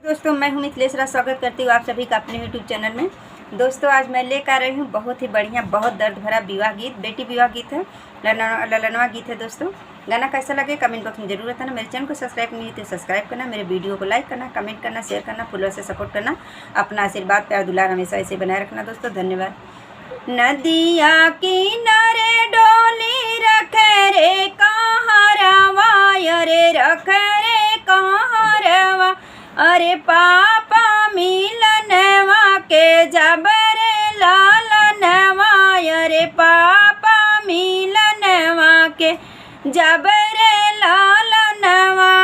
दोस्तों मैं हूं मिथिलेश राज, स्वागत करती हूँ आप सभी का अपने यूट्यूब चैनल में। दोस्तों आज मैं लेकर आ रही हूँ बहुत ही बढ़िया, बहुत दर्द भरा विवाह गीत, बेटी विवाह गीत है, ललनवा गीत है। दोस्तों गाना कैसा लगे कमेंट बॉक्स में जरूर बताना। मेरे चैनल को सब्सक्राइब नहीं है तो सब्सक्राइब करना, मेरे वीडियो को लाइक करना, कमेंट करना, शेयर करना, फुलवा से सपोर्ट करना। अपना आशीर्वाद प्यार दुलार हमेशा ऐसे बनाए रखना। दोस्तों धन्यवाद। नदिया किनारे डोली रखे रे कहरवा, अरे रख रे कहरवा, अरे पापा मिलनवा के जबरे लालनवा, अरे पापा मिलनवा के जबरे लालनवा।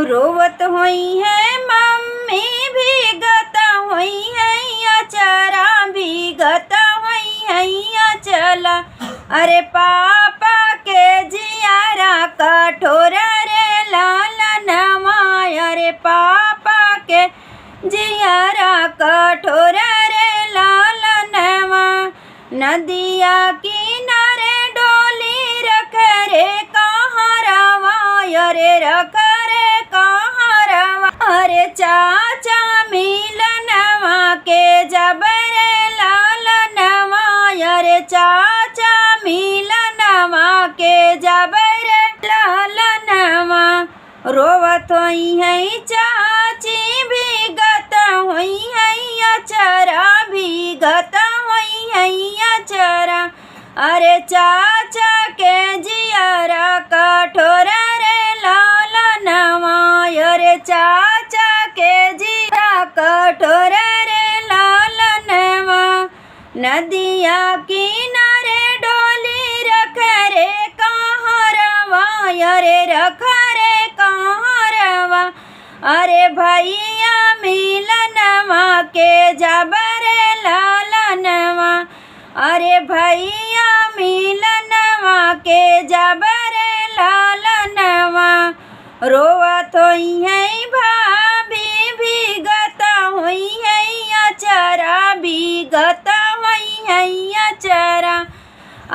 रोवत हुई है मम्मी भीगत हुई है अचरा, भीगत हुई है चला, अरे पापा के जियारा कठोर रे लालनवा, अरे पापा के जियारा कठोर रे लालनवा। नदिया किनारे डोली रख रे कहरवा, अरे रख रे कहरवा, अरे चाचा मिलनवा के जबरे लालनवा, अरे चाचा मिलनवा के जबरे लालनवा। रोवत हुई है चाची भीगत हुई है अचरा, भीगत हुई है अचरा, अरे चाचा के जियारा कठोर रे लालनवा, अरे चाचा के जियारा कठोर रे लालनवा। नदिया किनारे डोली रख रे कहरवा, अरे रख रे कहरवा, अरे भैया मिलनवा के जबरे लालनवा, अरे भैया मिलनवा के जबरे लालनवा। रोवत हुई है भाभी भीगत हुई है अचरा, भीगत हुई है अचरा,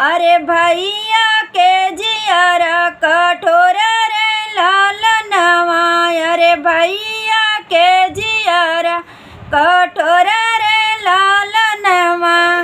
अरे भैया के जियारा कठोर रे लालनवा, अरे भैया के जियारा कठोर